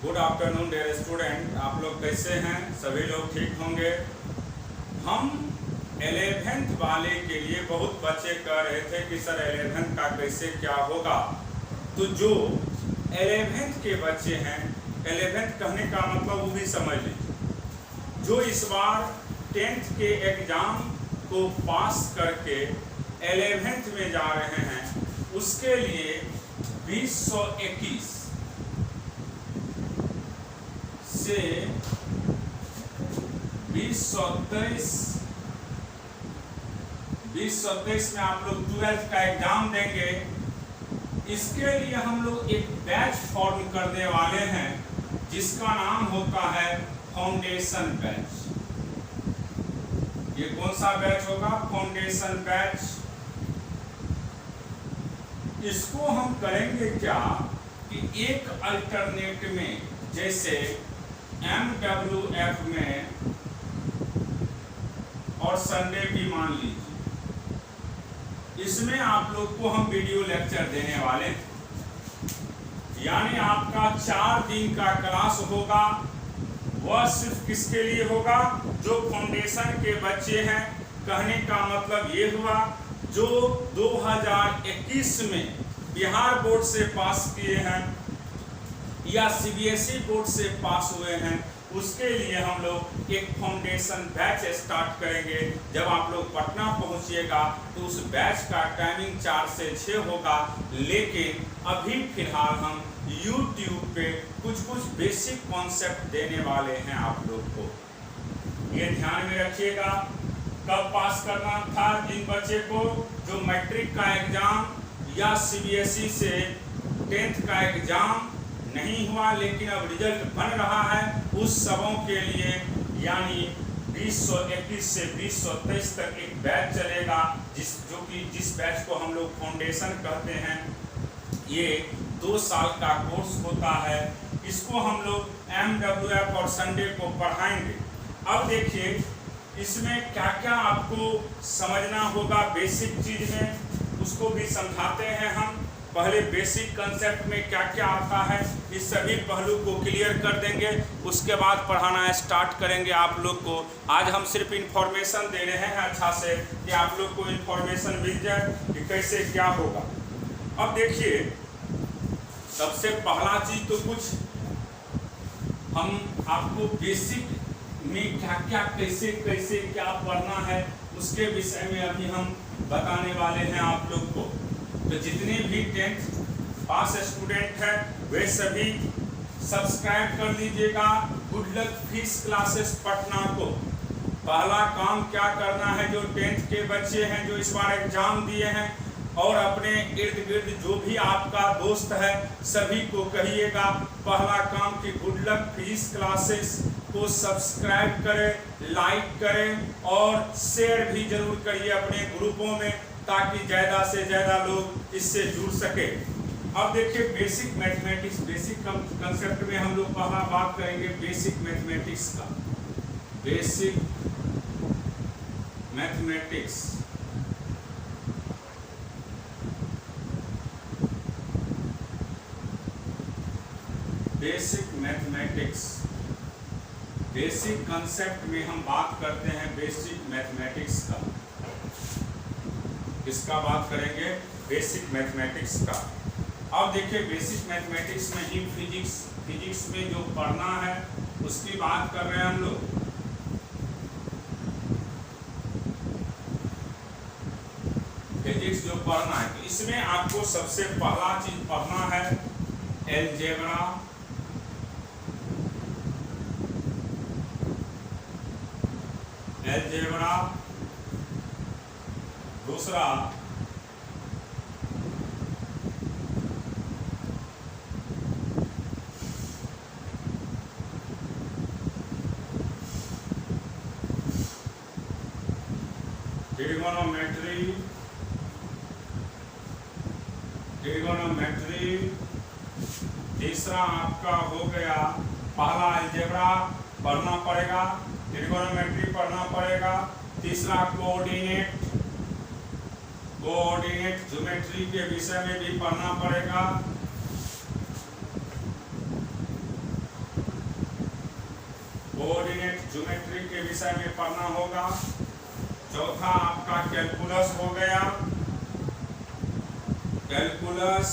Good afternoon dear student, आप लोग कैसे हैं? सभी लोग ठीक होंगे। हम 11th वाले के लिए बहुत बच्चे कह रहे थे कि सर 11th का कैसे क्या होगा। तो जो 11th के बच्चे हैं, 11th कहने का मतलब वो भी समझ लीजिए, जो इस बार 10th के एग्ज़ाम को पास करके 11th में जा रहे हैं, उसके लिए 2021 से 2023 में आप लोग 12th का एग्जाम देंगे। इसके लिए हम लोग एक बैच फॉर्म करने वाले हैं जिसका नाम होता है फाउंडेशन बैच। ये कौन सा बैच होगा? Foundation batch. इसको हम करेंगे क्या कि एक अल्टरनेट में, जैसे MWF में और संडे भी मान लीजिए, इसमें आप लोग को हम वीडियो लेक्चर देने वाले हैं। यानी आपका 4 दिन का क्लास होगा। वह सिर्फ किसके लिए होगा? जो फाउंडेशन के बच्चे हैं। कहने का मतलब ये हुआ जो 2021 में बिहार बोर्ड से पास किए हैं या CBSE बोर्ड से पास हुए हैं, उसके लिए हम लोग एक फाउंडेशन बैच स्टार्ट करेंगे। जब आप लोग पटना पहुंचिएगा तो उस बैच का टाइमिंग 4 से 6 होगा। लेकिन अभी फिलहाल हम YouTube पे कुछ बेसिक कॉन्सेप्ट देने वाले हैं आप लोग को। ये ध्यान में रखिएगा। कब पास करना था जिन बच्चे को जो मैट्रिक का एग्जाम या CBSE से 10th का एग्जाम नहीं हुआ लेकिन अब रिजल्ट बन रहा है, उस सबों के लिए यानी 2021 से 2023 तक एक बैच चलेगा जिस बैच को हम लोग फाउंडेशन कहते हैं। ये 2 साल का कोर्स होता है। इसको हम लोग MWF और संडे को पढ़ाएंगे। अब देखिए इसमें क्या क्या आपको समझना होगा बेसिक चीज में, उसको भी समझाते हैं हम। पहले बेसिक कंसेप्ट में क्या क्या आता है इस सभी पहलू को क्लियर कर देंगे, उसके बाद पढ़ाना स्टार्ट करेंगे आप लोग को। आज हम सिर्फ इंफॉर्मेशन दे रहे हैं अच्छा से कि आप लोग को इंफॉर्मेशन मिल जाए कि कैसे क्या होगा। अब देखिए सबसे पहला चीज तो कुछ हम आपको बेसिक में क्या क्या कैसे क्या पढ़ना है उसके विषय में अभी हम बताने वाले हैं आप लोग को। तो जितने भी 10th पास स्टूडेंट हैं वे सभी सब्सक्राइब कर लीजिएगा good luck fish classes Patna को। पहला काम क्या करना है, जो 10th के बच्चे हैं जो इस बार एग्जाम दिए हैं और अपने इर्द गिर्द जो भी आपका दोस्त है सभी को कहिएगा, पहला काम कि गुड लक फिश क्लासेस को सब्सक्राइब करें, लाइक करें और शेयर भी जरूर करिए अपने ग्रुपों में, ताकि ज़्यादा से ज़्यादा लोग इससे जुड़ सके। अब देखिए बेसिक मैथमेटिक्स, बेसिक कंसेप्ट में हम लोग पहला बात करेंगे बेसिक मैथमेटिक्स का। बेसिक मैथमेटिक्स बेसिक कंसेप्ट में हम बात करते हैं बेसिक मैथमेटिक्स का। किसका बात करेंगे? बेसिक मैथमेटिक्स का। अब देखिए बेसिक मैथमेटिक्स में ही फिजिक्स में जो पढ़ना है उसकी बात कर रहे हैं हम लोग। फिजिक्स जो पढ़ना है तो इसमें आपको सबसे पहला चीज पढ़ना है अलजेब्रा। दूसरा ट्रिगोनोमेट्री। तीसरा आपका हो गया, पहला अलजेब्रा पढ़ना पड़ेगा, ट्रिगोनोमेट्री पढ़ना पड़ेगा। तीसरा कोऑर्डिनेट ज्योमेट्री के विषय में भी पढ़ना पड़ेगा। कोऑर्डिनेट ज्योमेट्री के विषय में पढ़ना होगा। चौथा आपका कैलकुलस हो गया। कैलकुलस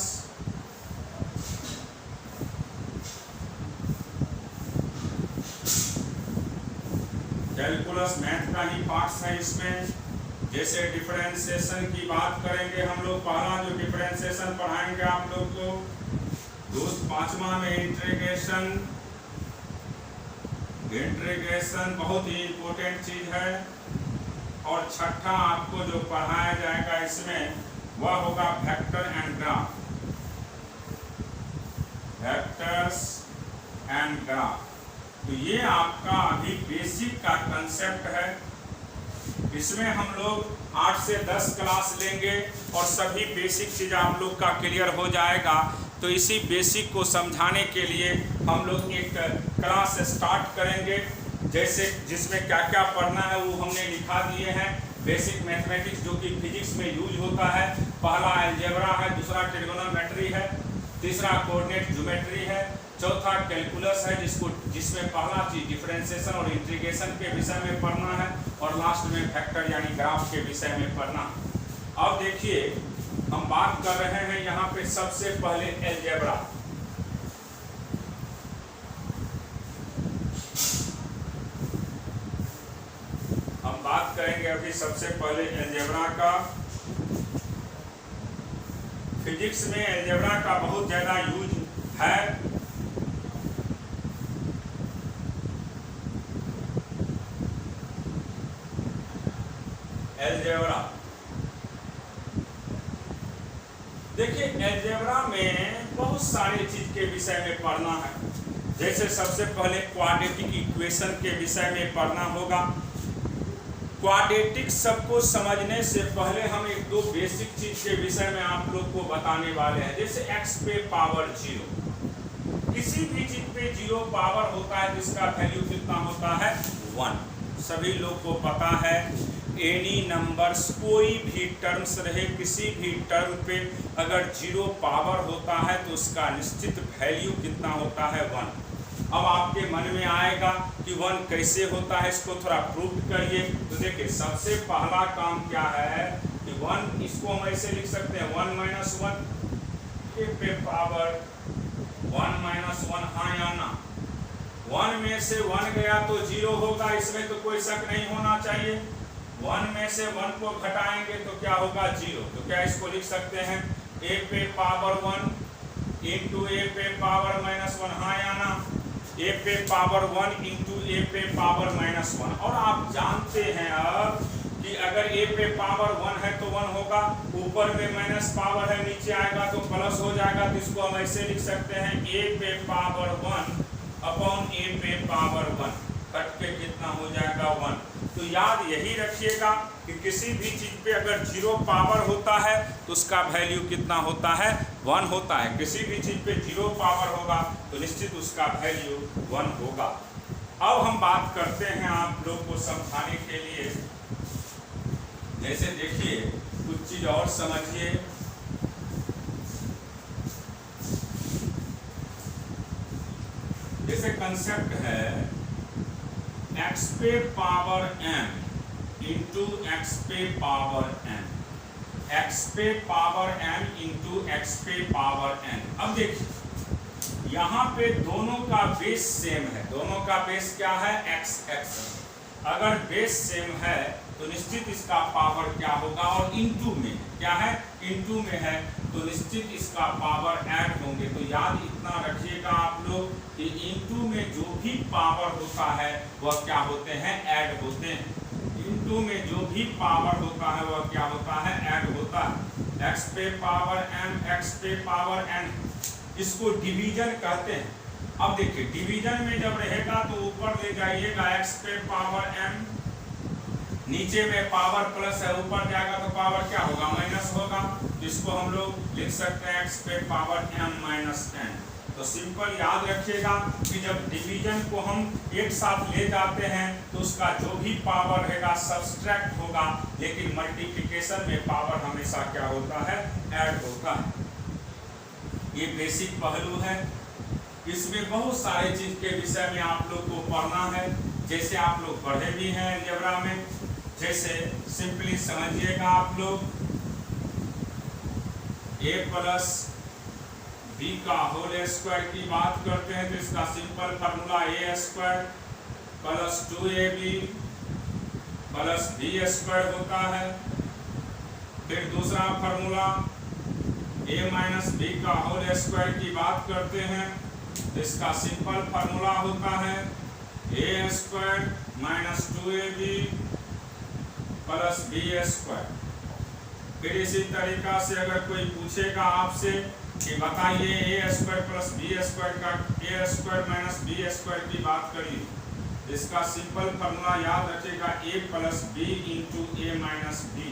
कैलकुलस मैथ का ही पार्ट है इसमें। जैसे डिफरेंशिएशन की बात करेंगे हम लोग, पहला जो डिफरेंशिएशन पढ़ाएंगे आप लोग को, पांचवा में इंटीग्रेशन बहुत ही इंपॉर्टेंट चीज है। और छठा आपको जो पढ़ाया जाएगा इसमें वह होगा vector and graph, vectors and graph. तो ये आपका अभी बेसिक का कंसेप्ट है। इसमें हम लोग 8 से 10 क्लास लेंगे और सभी बेसिक चीज़ आप लोग का क्लियर हो जाएगा। तो इसी बेसिक को समझाने के लिए हम लोग एक क्लास स्टार्ट करेंगे, जैसे जिसमें क्या क्या पढ़ना है वो हमने लिखा दिए हैं। बेसिक मैथमेटिक्स जो कि फिजिक्स में यूज होता है, पहला अलजेब्रा है, दूसरा ट्रिगोनोमेट्री है, तीसरा कोऑर्डिनेट ज्योमेट्री है, चौथा कैलकुलस है जिसमें पहला चीज डिफरेंशिएशन और इंटीग्रेशन के विषय में पढ़ना है, और लास्ट में वेक्टर यानी ग्राफ के विषय में पढ़ना है। अब देखिए हम बात कर रहे हैं यहाँ पे सबसे पहले अलजेब्रा। हम बात करेंगे अभी सबसे पहले अलजेब्रा का। फिजिक्स में अलजेब्रा का बहुत ज्यादा यूज है। अलजेब्रा देखिए, अलजेब्रा में बहुत सारे चीज के विषय में पढ़ना है। जैसे सबसे पहले क्वाड्रेटिक इक्वेशन के विषय में पढ़ना होगा। क्वाड्रेटिक सबको समझने से पहले हम एक दो बेसिक चीज के विषय में आप लोग को बताने वाले हैं। जैसे x पे पावर 0, किसी भी चीज पे 0 पावर होता है जिसका वैल्यू कितना होता है 1। सभी लोग को पता है एनी नंबर्स, कोई भी टर्म्स रहे, किसी भी टर्म पे अगर 0 पावर होता है तो उसका निश्चित वैल्यू कितना होता है 1। अब आपके मन में आएगा कि 1 कैसे होता है, इसको थोड़ा प्रूव करिए। तो देखिए सबसे पहला काम क्या है कि 1, इसको हम ऐसे लिख सकते हैं 1 - 1 ए पे पावर 1 - 1, हाँ या ना। 1 में से 1 गया तो 0 होगा, इसमें तो कोई शक नहीं होना चाहिए। 1 में से 1 को घटाएंगे तो क्या होगा 0। तो क्या इसको लिख सकते हैं a पे पावर 1 इंटू a पे पावर -1, हाँ या ना। a पे पावर 1 इंटू a पे पावर -1। और आप जानते हैं अब कि अगर a पे पावर 1 है तो 1 होगा, ऊपर में माइनस पावर है, नीचे आएगा तो प्लस हो जाएगा। तो इसको हम ऐसे लिख सकते हैं a पे पावर 1 अपॉन a पे पावर 1, कट के कितना हो जाएगा 1। तो याद यही रखिएगा कि किसी भी चीज पे अगर 0 पावर होता है तो उसका वैल्यू कितना होता है 1 होता है। किसी भी चीज पे 0 पावर होगा तो निश्चित उसका वैल्यू 1 होगा। अब हम बात करते हैं आप लोग को समझाने के लिए। जैसे देखिए कुछ चीज और समझिए। जैसे कंसेप्ट है x पे पावर m इंटू x पे पावर n, x पे पावर m इंटू x पे पावर n। अब देखिए यहाँ पे दोनों का बेस सेम है। दोनों का बेस क्या है x। अगर बेस सेम है तो निश्चित इसका पावर क्या होगा, और इनटू में क्या है, इनटू में है तो निश्चित इसका पावर ऐड होंगे। तो याद इतना रखिएगा आप लोग कि इनटू में जो भी पावर होता है वह क्या होते हैं, ऐड होते हैं। इनटू में जो भी पावर होता है वह क्या होता है, ऐड होता है। x पे पावर m, x पे पावर n, इसको डिवीजन कहते हैं। अब देखिए डिवीजन में जब रहेगा तो ऊपर ले जाइएगा x पे पावर m, नीचे में पावर प्लस है, ऊपर जाएगा तो पावर क्या होगा, माइनस होगा। जिसको हम लोग लिख सकते हैं x पे पावर m माइनस n। तो सिंपल याद रखिएगा कि जब डिवीजन को हम एक साथ ले जाते हैं तो उसका जो भी पावर रहेगा सब्सट्रैक्ट होगा, लेकिन मल्टीप्लिकेशन में पावर हमेशा क्या होता है, ऐड होता है। ये बेसिक पहलू है। इसमें बहुत सारे चीज के विषय में आप लोग को पढ़ना है, जैसे आप लोग पढ़े भी हैं अलजेब्रा में। जैसे सिंपली समझिएगा आप लोग, a प्लस बी का होल स्क्वायर की बात करते हैं तो इसका simple formula A square plus 2ab plus B square होता है। फिर दूसरा फार्मूला a माइनस बी का होल स्क्वायर की बात करते हैं तो इसका सिंपल फार्मूला होता है a square minus 2ab plus B square. फिर इसी तरीका से अगर कोई पूछेगा आपसे कि बताइए ए स्क्वायर प्लस बी स्क्वायर का ए स्क्वायर माइनस बी स्क्वायर की बात करिए, इसका सिंपल फार्मूला याद रखिएगा ए plus B into A minus B.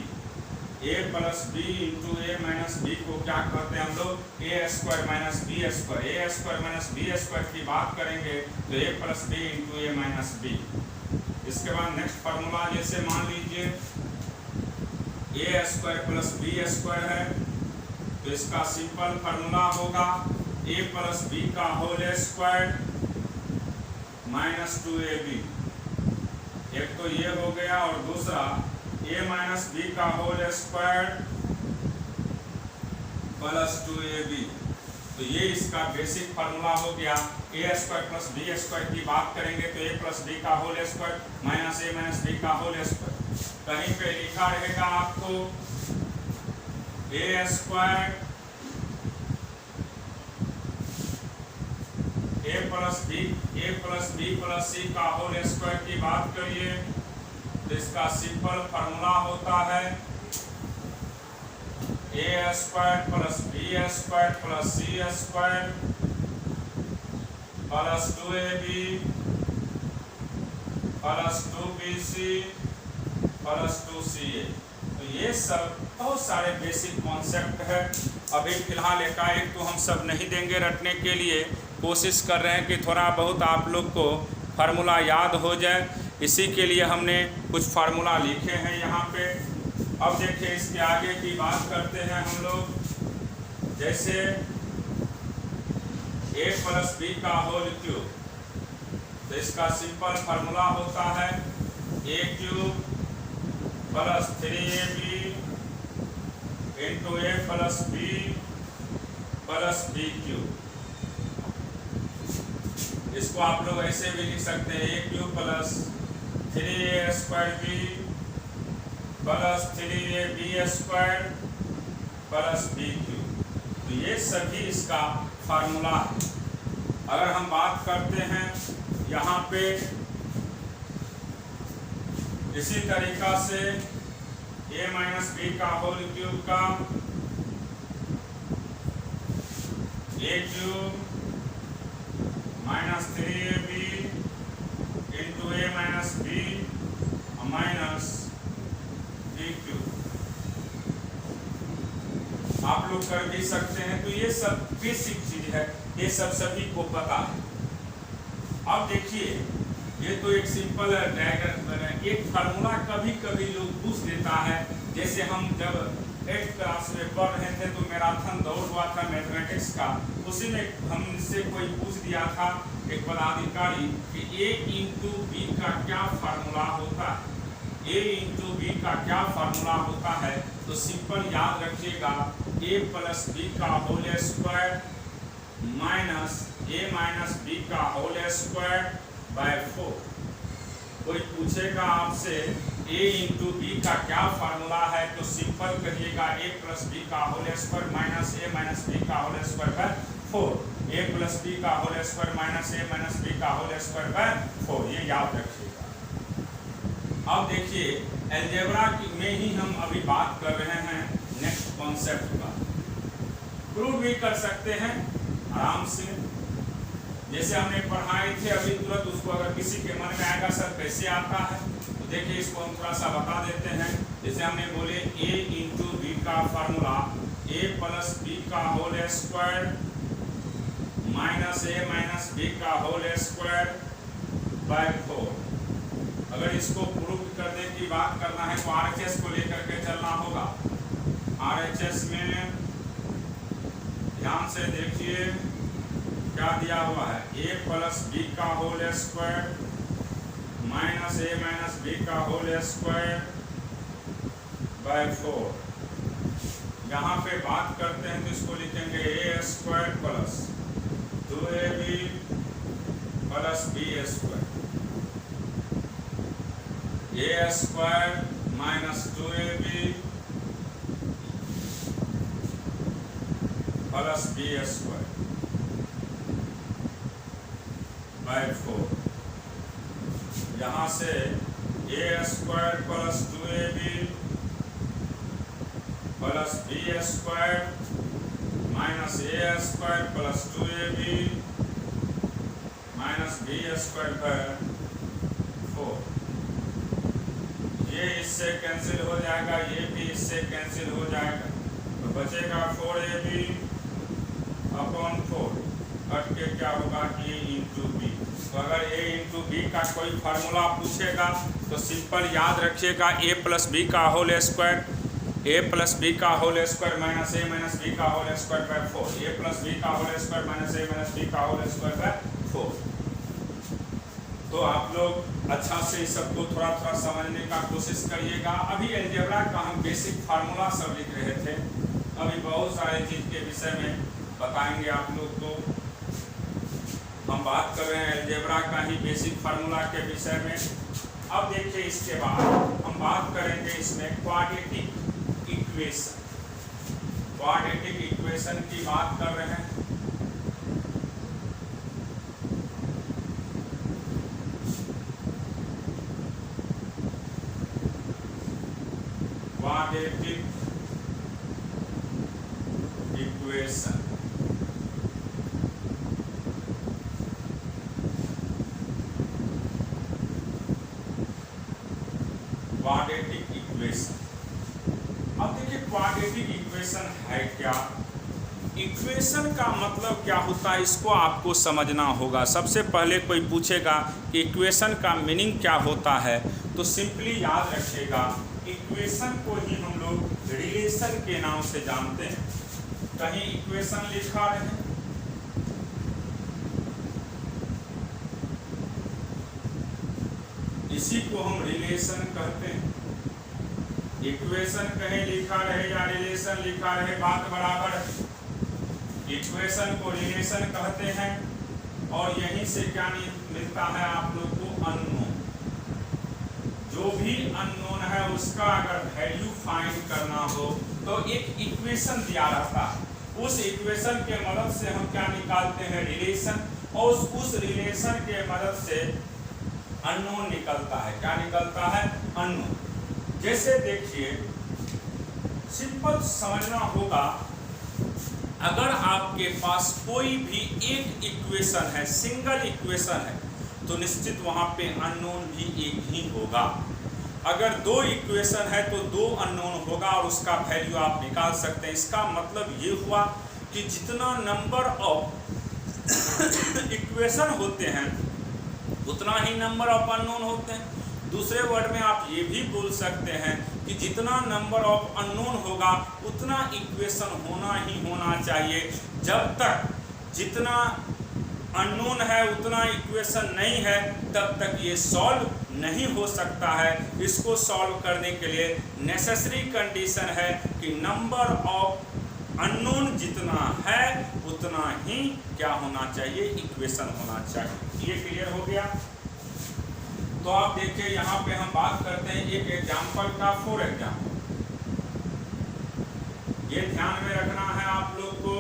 A plus B into A minus B को क्या कहते हैं हम लोग, ए स्क्वायर माइनस बी स्क्वायर। ए स्क्वायर माइनस बी स्क्वायर की बात करेंगे तो ए plus B into A minus B. इसके बाद नेक्स्ट फार्मूला जैसे मान लीजिए ए स्क्वायर प्लस बी स्क्वायर है तो इसका सिंपल फार्मूला होगा ए प्लस बी का होल स्क्वायर माइनस 2ab। एक तो ये हो गया और दूसरा ए माइनस बी का होल स्क्वायर प्लस 2ab। तो ये इसका बेसिक फार्मूला हो गया। ए स्क्वायर प्लस बी स्क्वायर की बात करेंगे तो ए प्लस बी का होल स्क्वायर माइनस ए माइनस बी का होल स्क्वायर। कहीं पे लिखा रहेगा आपको ए स्क्वायर ए प्लस बी प्लस सी का होल स्क्वायर की बात करिए तो इसका सिंपल फार्मूला होता है A square plus B square plus C square plus 2ab plus 2bc plus 2ca। तो ये सब बहुत सारे बेसिक कॉन्सेप्ट है। अभी फिलहाल एकाएक तो हम सब नहीं देंगे रटने के लिए, कोशिश कर रहे हैं कि थोड़ा बहुत आप लोग को फार्मूला याद हो जाए, इसी के लिए हमने कुछ फार्मूला लिखे हैं यहाँ पे। अब देखिए इसके आगे की बात करते हैं हम लोग। जैसे a प्लस बी का होल क्यूब तो इसका सिंपल फार्मूला होता है a cube plus 3ab into A plus B plus B cube. इसको आप लोग ऐसे भी लिख सकते हैं A cube plus 3a square B plus 3ab square plus B cube. तो ये सभी इसका फार्मूला है। अगर हम बात करते हैं यहाँ पे इसी तरीका से a माइनस बी का होल क्यूब का a cube minus 3ab into A minus B minus B cube आप लोग कर भी सकते हैं। तो ये सब बेसिक चीज है, ये सब सभी को पता है। अब देखिए ये तो एक सिंपल डायग्राम, एक फार्मूला कभी कभी लोग पूछ देता है। जैसे हम जब 8th क्लास में पढ़ रहे थे तो मैराथन दौड़ हुआ था मैथमेटिक्स का, उसी में हमसे कोई पूछ दिया था एक पदाधिकारी कि a इंटू बी का क्या फार्मूला होता है। a इंटू बी का क्या फार्मूला होता है तो सिंपल याद रखिएगा a प्लस बी का whole square minus a minus B का होल स्क्वायर बाय 4। कोई पूछेगा आपसे a इंटू बी का क्या फार्मूला है तो सिंपल करिएगा a प्लस बी का whole square minus a minus B का whole square by 4। a plus B का whole square minus a minus B का होल स्क्वायर बाय 4, ये याद रखिएगा। अब देखिए अलजेब्रा में ही हम अभी बात कर रहे हैं नेक्स्ट कॉन्सेप्ट का। प्रूव भी कर सकते हैं आराम से, जैसे हमने पढ़ाए थे अभी तुरंत उसको अगर किसी के मन में आएगा सर कैसे आता है तो देखिए इसको हम थोड़ा सा बता देते हैं। जैसे हमने बोले a इंटू बी का फार्मूला a प्लस बी का whole square minus a minus B का होल स्क्वायर बाय 4। अगर इसको प्रूव करने की बात करना है तो RHS को लेकर के चलना होगा। RHS में ध्यान से देखिए क्या दिया हुआ है, a प्लस बी का whole square minus a minus B का होल स्क्वायर बाय 4। यहाँ पे बात करते हैं तो इसको लिखेंगे a square plus 2ab plus B square, a square minus 2ab plus B square by 4। यहाँ से a square plus 2ab plus B square minus a square plus 2ab minus B square by 4। ये इससे cancel हो जाएगा, ये भी इससे cancel हो जाएगा, तो बचेगा 4ab अपॉन 4 कट के क्या होगा a इंटू बी। तो अगर a इंटू बी का कोई फार्मूला पूछेगा तो सिंपल याद रखिएगा a प्लस बी का whole square, a plus B का whole square minus a minus B का whole square by 4, a plus B का whole square minus a minus B का होल स्क्वायर बाय 4। तो आप लोग अच्छा से इस सबको थोड़ा थोड़ा समझने का कोशिश करिएगा। अभी अलजेब्रा का हम बेसिक फार्मूला सब लिख रहे थे, अभी बहुत सारे चीज़ के विषय में बताएंगे आप लोग को। हम बात कर रहे हैं अलजेब्रा का ही बेसिक फार्मूला के विषय में। अब देखिए इसके बाद हम बात करेंगे इसमें क्वाड्रेटिक इक्वेशन। क्वाड्रेटिक इक्वेशन की बात कर रहे हैं। Quadratic equation quadratic equation. अब देखिए क्वाड्रेटिक इक्वेशन है क्या, इक्वेशन का मतलब क्या होता है इसको आपको समझना होगा। सबसे पहले कोई पूछेगा कि इक्वेशन का मीनिंग क्या होता है, तो सिंपली याद रखिएगा इक्वेशन को ही हम लोग रिलेशन के नाम से जानते हैं। कहीं इक्वेशन लिखा रहे, इसी को हम रिलेशन कहते हैं। इक्वेशन कहीं लिखा रहे या रिलेशन लिखा रहे बात बराबर है। इक्वेशन को रिलेशन कहते हैं और यहीं से क्या मिलता है आप लोग को, अननोन। जो भी अननोन है उसका अगर वैल्यू फाइंड करना हो तो एक इक्वेशन दिया रहता है, उस इक्वेशन के मदद से हम क्या निकालते हैं, रिलेशन, और उस रिलेशन के मदद से अननोन निकलता है। क्या निकलता है, अननोन। जैसे देखिए सिंपल समझना होगा, अगर आपके पास कोई भी एक इक्वेशन है, सिंगल इक्वेशन है, तो निश्चित वहां पे अननोन भी एक ही होगा। अगर दो इक्वेशन है तो दो अननोन होगा और उसका वैल्यू आप निकाल सकते हैं। इसका मतलब ये हुआ कि जितना नंबर ऑफ इक्वेशन होते हैं उतना ही नंबर ऑफ अननोन होते हैं। दूसरे वर्ड में आप ये भी बोल सकते हैं कि जितना नंबर ऑफ अननोन होगा उतना इक्वेशन होना ही होना चाहिए। जब तक जितना अननोन है उतना इक्वेशन नहीं है तब तक ये सॉल्व नहीं हो सकता है। इसको सॉल्व करने के लिए नेसेसरी कंडीशन है कि नंबर ऑफ अननोन जितना है उतना ही क्या होना चाहिए, इक्वेशन होना चाहिए। ये क्लियर हो गया। तो आप देखिए यहाँ पे हम बात करते हैं एक एग्जाम्पल का, फॉर एग्जाम्पल। ये ध्यान में रखना है आप लोग को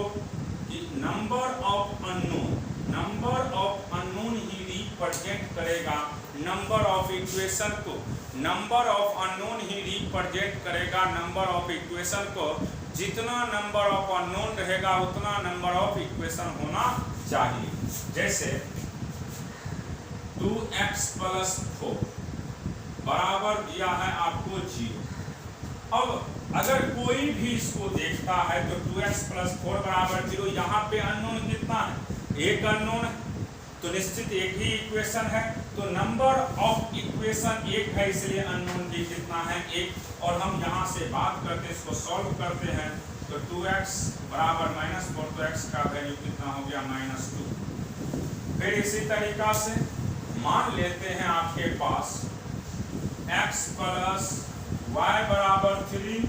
कि number of unknown he represent करेगा नंबर ऑफ इक्वेशन को। Number of unknown he represent करेगा नंबर ऑफ इक्वेशन को। जितना नंबर ऑफ अननोन रहेगा उतना नंबर ऑफ इक्वेशन होना चाहिए। जैसे 2x + 4 बराबर दिया है आपको 0। अब अगर कोई भी इसको देखता है तो 2x + 4 बराबर 0, यहाँ पे अननोन कितना है, एक अननोन है, तो निश्चित एक ही इक्वेशन है। तो नंबर ऑफ इक्वेशन एक है, इसलिए अननोन भी कितना है, एक। और हम यहाँ से बात करते हैं, इसको सॉल्व करते हैं तो 2x बराबर -4, तो x का वैल्यू कितना हो गया -2। फिर इसी तरीका से मान लेते हैं आपके पास x प्लस y बराबर 3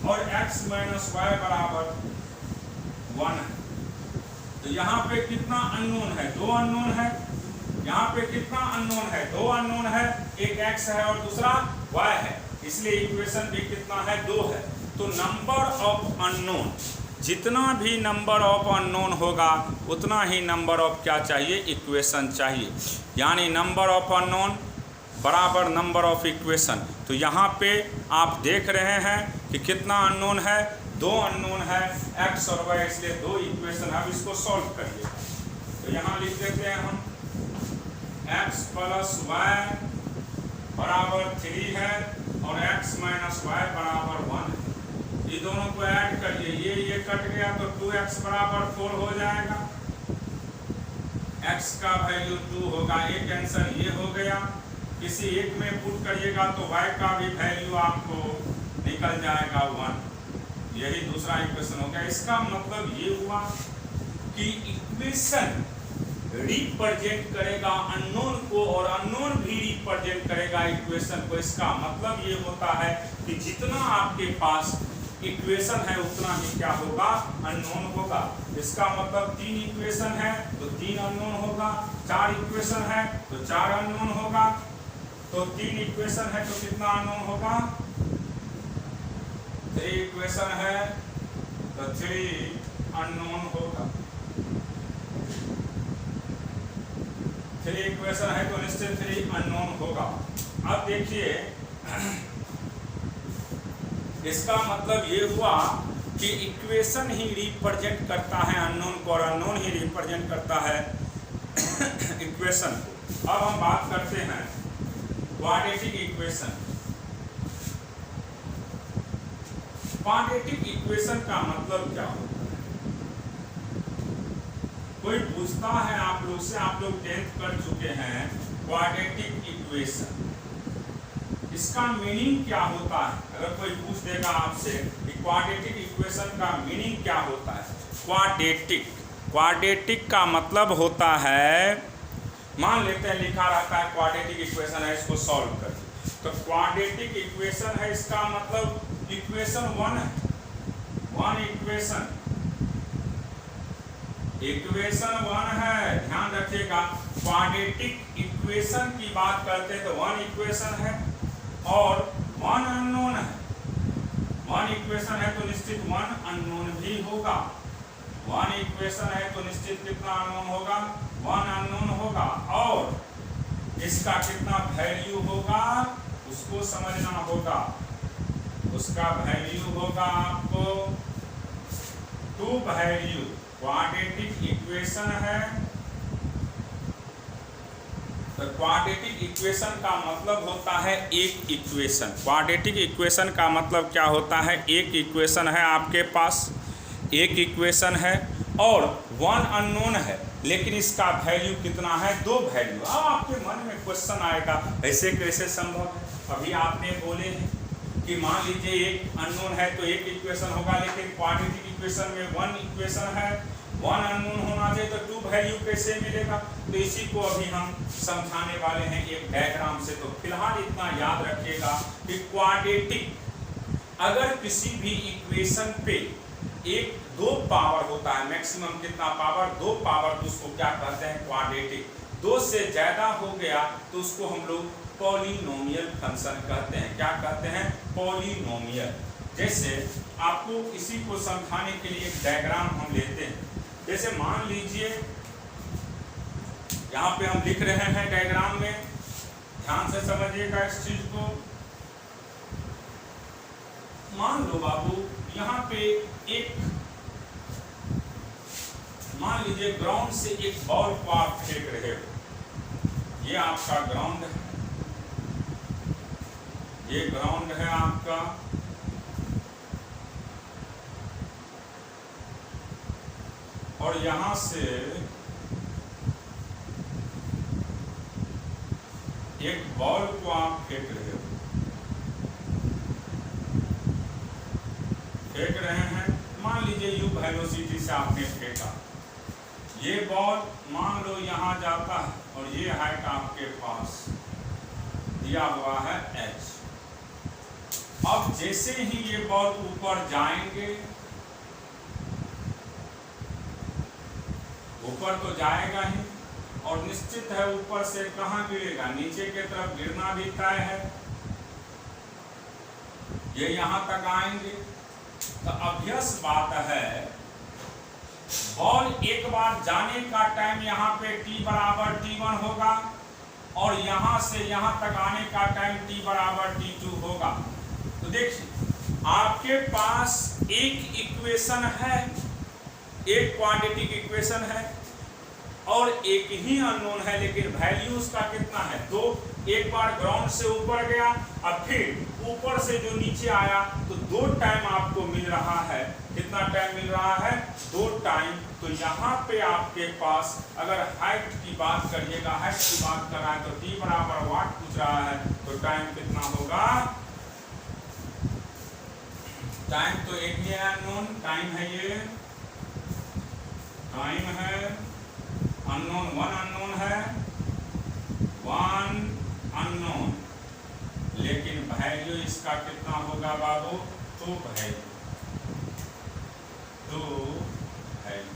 और x माइनस y बराबर 1 है। तो यहाँ पे कितना अननोन है? 2 अननोन है। यहाँ पे कितना अननोन है? 2 अननोन है, एक x है और दूसरा y है, इसलिए इक्वेशन भी कितना है? 2 है। तो नंबर ऑफ अननोन, जितना भी नंबर ऑफ अननोन होगा उतना ही नंबर ऑफ क्या चाहिए? इक्वेशन चाहिए। यानी नंबर ऑफ अननोन बराबर नंबर ऑफ इक्वेशन। तो यहाँ पे आप देख रहे हैं कि कितना अननोन है? 2 अननोन है, x और y, इसलिए 2 इक्वेशन। अब इसको सॉल्व करिए। तो यहाँ लिख देते हैं हम x प्लस y बराबर 3 है और x माइनस y बराबर 1 है। ये दोनों को ऐड करिए, ये कट गया तो 2x बराबर 4 हो जाएगा। x का वैल्यू 2 होगा, एक आंसर ये हो गया। किसी एक में पुट करिएगा तो y का भी वैल्यू आपको निकल जाएगा 1। यही दूसरा इक्वेशन हो गया। इसका मतलब ये हुआ कि इक्वेशन रिप्रेजेंट करेगा अननोन को और अननोन भी रिप्रेजेंट करेगा इक्वेशन को। इसका मतलब ये होता है कि जितना आपके पास इक्वेशन है उतना ही क्या होगा? अननोन होगा। इसका मतलब 3 इक्वेशन है तो 3 अननोन होगा, 4 इक्वेशन है तो 4 अननोन होगा। तो 3 इक्वेशन है तो कितना अननोन होगा? 3 इक्वेशन है तो 3 अननोन होगा। 3 इक्वेशन है तो निश्चित 3 अननोन होगा। अब देखिए इसका मतलब ये हुआ कि इक्वेशन ही रिप्रेजेंट करता है अननोन को और अननोन ही रिप्रेजेंट करता है इक्वेशन को। अब हम बात करते हैं क्वाड्रेटिक इक्वेशन। क्वाड्रेटिक इक्वेशन का मतलब क्या होता है? कोई पूछता है आप लोग से, आप लोग 10th कर चुके हैं, क्वाड्रेटिक इक्वेशन इसका मीनिंग क्या होता है? अगर कोई पूछ देगा आपसे कि क्वाड्रेटिक इक्वेशन का मीनिंग क्या होता है? क्वाड्रेटिक का मतलब होता है, मान लेते हैं लिखा रहता है क्वाड्रेटिक इक्वेशन है, इसको सॉल्व कर। तो क्वाड्रेटिक इक्वेशन है, इसका मतलब इक्वेशन 1 है। 1 इक्वेशन 1 है। ध्यान रखिएगा, क्वाड्रेटिक इक्वेशन की बात करते हैं तो 1 इक्वेशन है और 1 अननोन है। 1 इक्वेशन है तो निश्चित 1 अननोन भी होगा। 1 इक्वेशन है तो निश्चित कितना अननोन होगा? 1 अननोन होगा। और इसका कितना वैल्यू होगा उसको समझना होगा। उसका वैल्यू होगा आपको 2 वैल्यू। क्वाड्रेटिक इक्वेशन है तो क्वाड्रेटिक इक्वेशन का मतलब होता है एक इक्वेशन। क्वाड्रेटिक इक्वेशन का मतलब क्या होता है? एक इक्वेशन है आपके पास, एक इक्वेशन है और 1 अननोन है, लेकिन इसका वैल्यू कितना है? 2 वैल्यू। अब आपके मन में क्वेश्चन आएगा ऐसे कैसे संभव है? अभी आपने बोले हैं कि मान लीजिए एक अननोन है तो एक इक्वेशन होगा, लेकिन क्वाड्रेटिक इक्वेशन में 1 इक्वेशन है, 1 अननोन होना चाहिए तो 2 वैल्यू कैसे मिलेगा? तो इसी को अभी हम समझाने वाले हैं एक डायग्राम से। तो फिलहाल इतना याद रखिएगा कि क्वाड्रेटिक अगर किसी भी इक्वेशन पे 2 पावर होता है, मैक्सिमम कितना पावर? 2 पावर, तो उसको क्या कहते हैं? क्वाड्रेटिक। 2 से ज्यादा हो गया तो उसको हम लोग पॉलिनोमियल फंक्शन कहते हैं। क्या कहते हैं? पॉलिनोमियल। जैसे आपको इसी को समझाने के लिए एक डायग्राम हम लेते हैं। जैसे मान लीजिए यहाँ पे हम लिख रहे हैं डायग्राम में, ध्यान से समझिएगा इस चीज को। मान लो बाबू यहाँ पे एक, मान लीजिए ग्राउंड से एक बॉल को आप फेंक रहे हो। ये आपका ग्राउंड है, ये ग्राउंड है आपका। और यहां से एक बॉल को आप फेंक रहे हो, फेंक रहे हैं वेलोसिटी से आपने फेंका, ये बॉल मान लो यहाँ जाता है और ये हाइट आपके पास दिया हुआ है h। अब जैसे ही ये बॉल ऊपर जाएंगे, ऊपर तो जाएगा ही, और निश्चित है ऊपर से कहाँ गिरेगा, नीचे की तरफ गिरना भी तय है। ये यहां तक आएंगे तो ऑब्वियस बात है बॉल एक बार जाने का टाइम यहाँ पे t बराबर t1 होगा और यहां से यहां तक आने का टाइम t बराबर t2 होगा। तो देखिए आपके पास एक इक्वेशन है, एक क्वाड्रेटिक इक्वेशन है और एक ही अननोन है, लेकिन वैल्यू उसका कितना है, 2। एक बार ग्राउंड से ऊपर गया और फिर ऊपर से जो नीचे आया, तो 2 टाइम आपको मिल रहा है। कितना टाइम मिल रहा है, 2 टाइम। तो यहाँ पे आपके पास अगर हाइट की बात करिएगा, हाइट की बात कर रहा है तो t बराबर वाट पूछ रहा है, तो टाइम कितना होगा, टाइम तो एक ही है अननोन, टाइम है, ये टाइम है अननोन, 1 अननोन है, 1 अननोन, लेकिन वैल्यू इसका कितना होगा बाबू, 2 वैल्यू, 2 वैल्यू।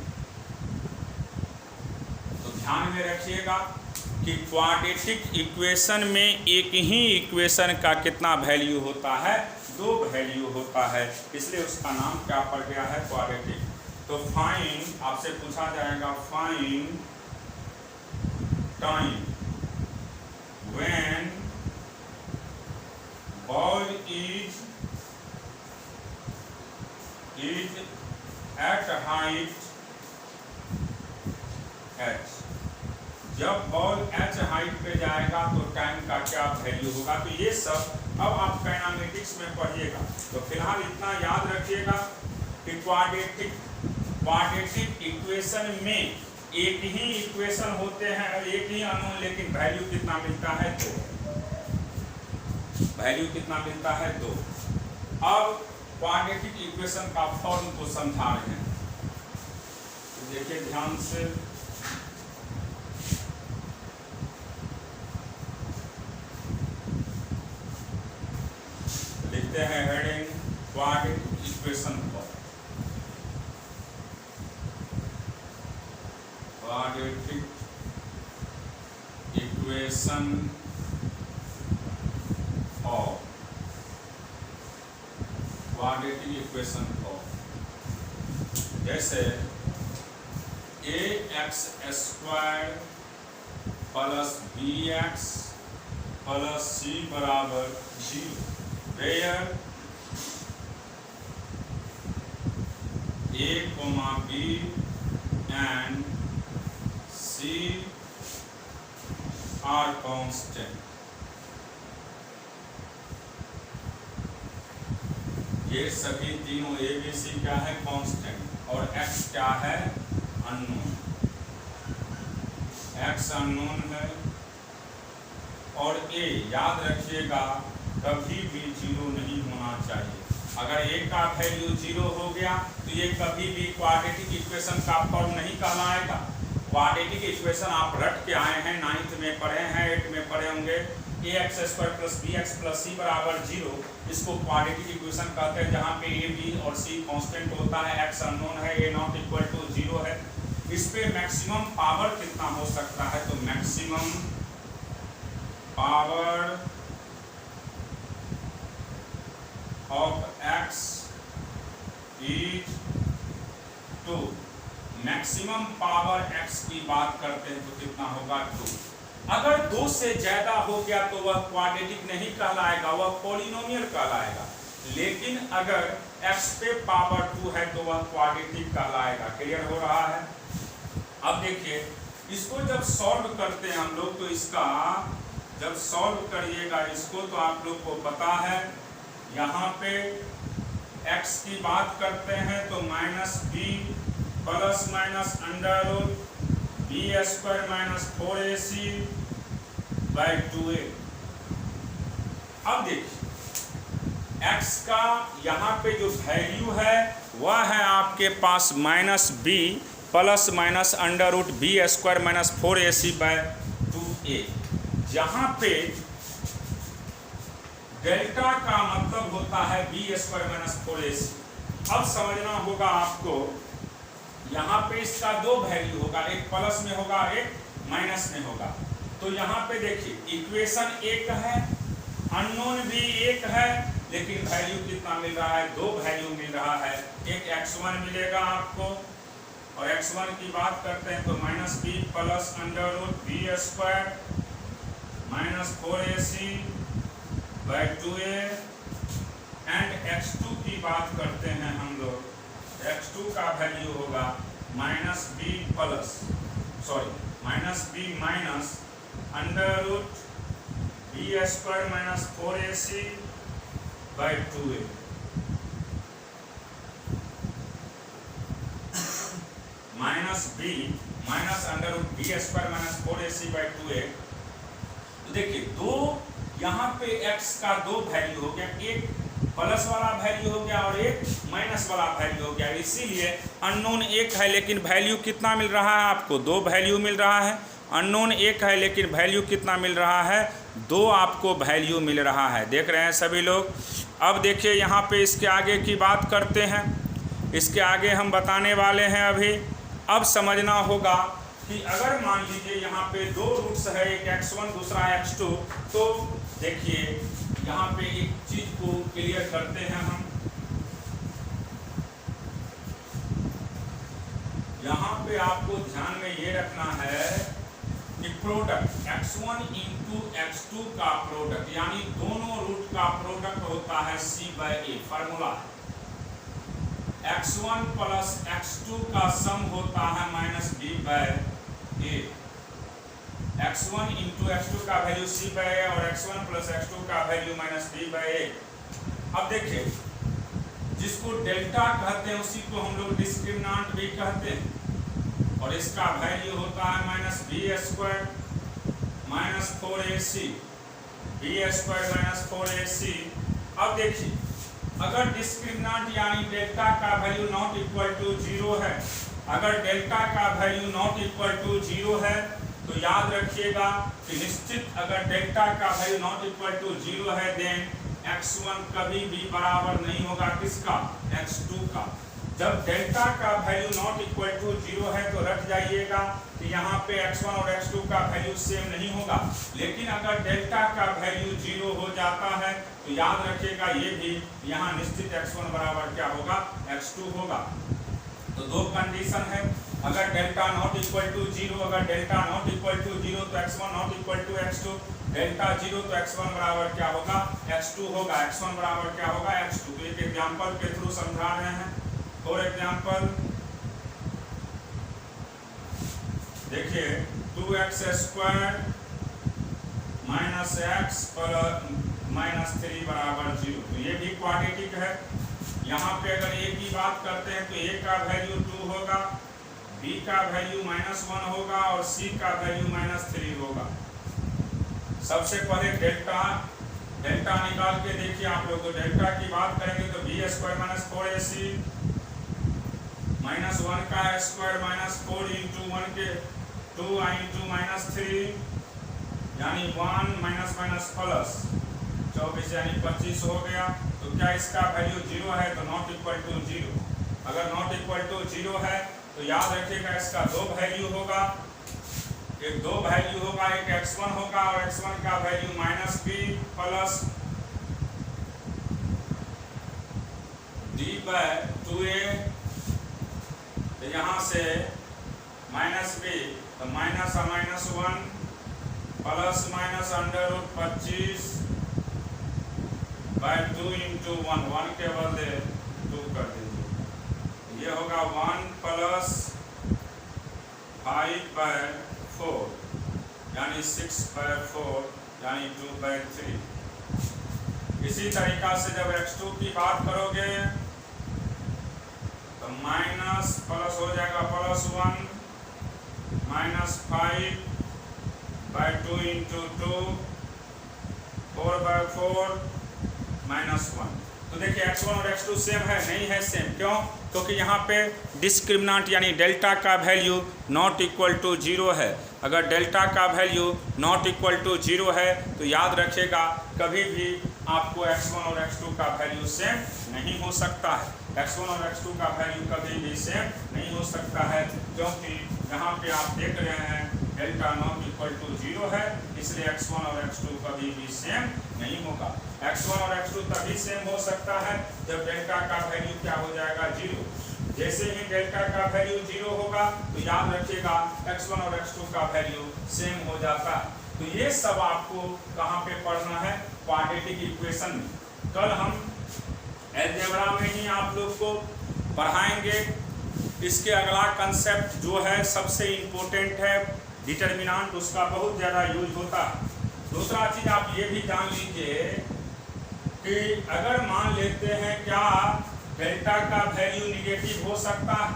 तो ध्यान में रखिएगा कि क्वाड्रेटिक इक्वेशन में एक ही इक्वेशन का कितना वैल्यू होता है, 2 वैल्यू होता है, इसलिए उसका नाम क्या पड़ गया है, क्वाड्रेटिक। तो फाइंड, आपसे पूछा जाएगा find time when ball is at height h। जब बॉल h हाइट पे जाएगा तो टाइम का क्या वैल्यू होगा। तो ये सब अब आप काइनेमेटिक्स में पढ़िएगा। तो फिलहाल इतना याद रखिएगा कि क्वाड्रेटिक इक्वेशन में एक ही इक्वेशन होते हैं और एक ही अननोन, लेकिन वैल्यू कितना मिलता है, 2। वैल्यू कितना मिलता है, 2। अब क्वाड्रेटिक इक्वेशन का फॉर्म को समझा रहे हैं, तो देखिए ध्यान से, लिखते हैं heading quadratic equation form. Quadratic equation form, quadratic equation form, जैसे ax square plus bx plus c बराबर 0, where a, b and C are constant। ये सभी तीनों A, B, C क्या है, कांस्टेंट, और X क्या है, अननोन। X अननोन है और A याद रखिएगा कभी भी 0 नहीं होना चाहिए। अगर A का वैल्यू 0 हो गया तो ये कभी भी क्वाड्रेटिक इक्वेशन का फॉर्म नहीं कहलाएगा। क्वाड्रेटिक इक्वेशन आप रट के आए हैं, 9th में पढ़े हैं, 8th में पढ़े होंगे, ax square plus bx plus c बराबर 0, इसको क्वाड्रेटिक इक्वेशन कहते हैं, जहाँ पे a, b और c कांस्टेंट होता है, x अननोन है, a नॉट इक्वल टू 0 है। इस पे मैक्सिमम पावर कितना हो सकता है, तो maximum power of x is 2। Maximum power x की बात करते हैं तो कितना होगा, 2। अगर 2 से ज्यादा हो गया तो वह क्वाड्रेटिक नहीं कहलाएगा, वह पॉलिनोमियल कहलाएगा। लेकिन अगर x पे पावर 2 है तो वह क्वाड्रेटिक कहलाएगा। क्लियर हो रहा है। अब देखिए इसको जब सॉल्व करते हैं हम लोग, तो इसका जब सॉल्व करिएगा इसको, तो आप लोग को पता है यहाँ पे x की बात करते हैं तो minus b plus minus under root B square minus 4ac by 2a। अब देखिए x का यहाँ पे जो वैल्यू है वह है आपके पास minus B plus minus under root B square minus 4ac/2a, जहाँ पे डेल्टा का मतलब होता है बी स्क्वायर माइनस 4ac। अब समझना होगा आपको, यहाँ पे इसका दो वैल्यू होगा, एक प्लस में होगा एक माइनस में होगा। तो यहाँ पे देखिए इक्वेशन एक है, अननोन भी एक है, लेकिन वैल्यू कितना मिल रहा है, दो वैल्यू मिल रहा है। एक x1 मिलेगा आपको, और x1 की बात करते हैं तो minus B plus under root B square minus 4ac/2a, and x2 की बात करते हैं हम लोग, x2 का वैल्यू होगा minus B minus under root B square minus 4ac/2a। Minus B minus under root B square minus 4ac/2a। तो देखिए दो यहाँ पे x का दो वैल्यू हो गया, एक प्लस वाला वैल्यू हो गया और एक माइनस वाला वैल्यू हो गया, इसीलिए अननोन एक है लेकिन वैल्यू कितना मिल रहा है आपको, दो वैल्यू मिल रहा है। अननोन एक है लेकिन वैल्यू कितना मिल रहा है, दो आपको वैल्यू मिल रहा है। देख रहे हैं सभी लोग। अब देखिए यहाँ पे इसके आगे की बात करते हैं, इसके आगे हम बताने वाले हैं अभी। अब समझना होगा कि अगर मान लीजिए यहाँ पे दो रूट्स है, एक x1 दूसरा x2, तो देखिए यहाँ पे एक चीज को क्लियर करते हैं हम। यहाँ पे आपको ध्यान में ये रखना है कि प्रोडक्ट x1 इंटू x2 का प्रोडक्ट, यानी दोनों रूट का प्रोडक्ट होता है c/a, फार्मूला है। x1 प्लस x2 का सम होता है minus b/a। x1 into x2 का वैल्यू c/a और x1 प्लस x2 का वैल्यू माइनस b/a। अब देखिए जिसको डेल्टा कहते हैं उसी को हम लोग डिस्क्रिमिनेंट भी कहते हैं, और इसका वैल्यू होता है minus B square minus 4ac, B square minus 4ac। अब देखिए अगर डिस्क्रिमिनेंट यानी डेल्टा का वैल्यू नॉट इक्वल टू 0 है, अगर डेल्टा का वैल्यू नॉट इक्वल टू 0 है तो याद रखिएगा कि निश्चित अगर डेल्टा का वैल्यू नॉट इक्वल टू 0 है देन x1 कभी भी बराबर नहीं होगा किसका, x2 का। जब डेल्टा का वैल्यू नॉट इक्वल टू 0 है तो रख जाइएगा कि यहाँ पे x1 और x2 का वैल्यू सेम नहीं होगा, लेकिन अगर डेल्टा का वैल्यू 0 हो जाता है तो याद रखिएगा ये भी यहाँ निश्चित x1 बराबर क्या होगा, x2 होगा। तो दो कंडीशन है, अगर डेल्टा नॉट इक्वल टू 0, अगर डेल्टा नॉट इक्वल टू 0 तो x1 not equal to x2, delta 0 तो x1 बराबर क्या होगा, x2 होगा। x1 बराबर क्या होगा, x2। तो एक एग्जांपल के थ्रू समझा रहे हैं। फॉर एग्जांपल देखिए 2x square minus x minus 3 बराबर 0, तो ये भी क्वाड्रेटिक है। यहाँ पे अगर a की बात करते हैं तो a का वैल्यू 2 होगा, b का वैल्यू -1 होगा और c का वैल्यू -3 होगा। सबसे पहले डेल्टा निकाल के देखिए आप लोग। तो डेल्टा की बात करेंगे तो b स्क्वायर माइनस 4ac -1 का स्क्वायर माइनस 4 इंटू 1 के 2 इंटू -3 यानी 1 माइनस माइनस प्लस 24 यानी 25 हो गया। तो क्या इसका वैल्यू 0 है, तो नॉट इक्वल टू 0। अगर नॉट इक्वल टू 0 है तो याद रखिएगा इसका दो वैल्यू होगा, एक दो वैल्यू होगा, एक x1 होगा और x1 का वैल्यू -b प्लस d/2a। तो यहाँ से -b तो -1 plus minus under root 25/2 into 1 के बदले 2 कर दीजिए। ये होगा 1 प्लस 5/4 यानी 6/4 यानी 2/3। इसी तरीका से जब x2 की बात करोगे तो माइनस प्लस हो जाएगा +1 -5/2 इंटू 2 4/4 -1। तो देखिए x1 और x2 सेम है, नहीं है सेम, क्यों? क्योंकि यहाँ पे डिस्क्रिमिनेंट यानी डेल्टा का वैल्यू नॉट इक्वल टू 0 है। अगर डेल्टा का वैल्यू नॉट इक्वल टू 0 है तो याद रखिएगा कभी भी आपको x1 और x2 का वैल्यू सेम नहीं हो सकता है। x1 और x2 का वैल्यू कभी भी सेम नहीं हो सकता है, क्योंकि यहाँ पे आप देख रहे हैं डेल्टा नॉट इक्वल टू 0 है, इसलिए x1 और x2 कभी भी सेम नहीं होगा। x1 और x2 तभी सेम हो सकता है जब डेल्टा का वैल्यू क्या हो जाएगा 0। जैसे ही डेल्टा का वैल्यू 0 होगा तो याद रखिएगा x1 और x2 का वैल्यू सेम हो जाता है। तो ये सब आपको कहाँ पे पढ़ना है? क्वाड्रेटिक इक्वेशन में। कल हम अलजेब्रा में ही आप लोग को पढ़ाएंगे। इसके अगला कंसेप्ट जो है सबसे इम्पोर्टेंट है डिटर्मिनेंट, उसका बहुत ज़्यादा यूज होता है। दूसरा चीज़ आप ये भी जान लीजिए कि अगर मान लेते हैं क्या डेल्टा का वैल्यू निगेटिव हो सकता है?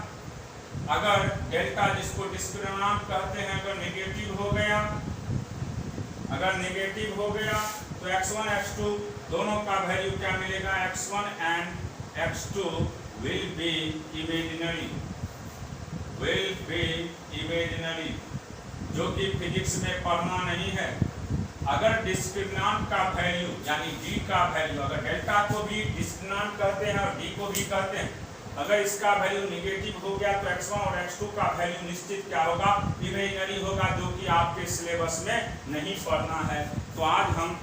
अगर डेल्टा जिसको डिस्क्रिमिनेंट कहते हैं अगर निगेटिव हो गया, अगर निगेटिव हो गया तो x1 x2 दोनों का वैल्यू क्या मिलेगा? x1 and x2 will be imaginary, will be imaginary, जो कि फिजिक्स में पढ़ना नहीं है। अगर डिस्क्रिमिनेंट का वैल्यू यानी d का वैल्यू, अगर डेल्टा को भी डिस्क्रिमिनेंट कहते हैं और d को भी कहते हैं, अगर इसका वैल्यू निगेटिव हो गया तो x1 और x2 का वैल्यू निश्चित क्या होगा? इमेजिनरी होगा, जो कि आपके सिलेबस में नहीं पढ़ना है। तो आज हम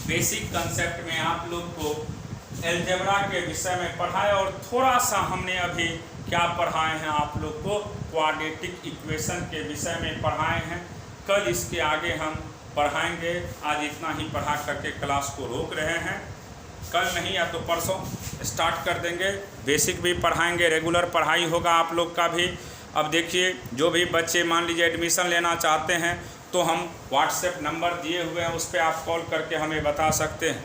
बेसिक कंसेप्ट में आप लोग को अलजेब्रा के विषय में पढ़ाए और थोड़ा सा हमने अभी क्या पढ़ाए हैं आप लोग को? क्वाड्रेटिक इक्वेशन के विषय में पढ़ाए हैं। कल इसके आगे हम पढ़ाएंगे। आज इतना ही पढ़ा करके क्लास को रोक रहे हैं। कल नहीं या तो परसों स्टार्ट कर देंगे। बेसिक भी पढ़ाएंगे, रेगुलर पढ़ाई होगा आप लोग का भी। अब देखिए जो भी बच्चे मान लीजिए एडमिशन लेना चाहते हैं तो हम व्हाट्सएप नंबर दिए हुए हैं, उस पर आप कॉल करके हमें बता सकते हैं।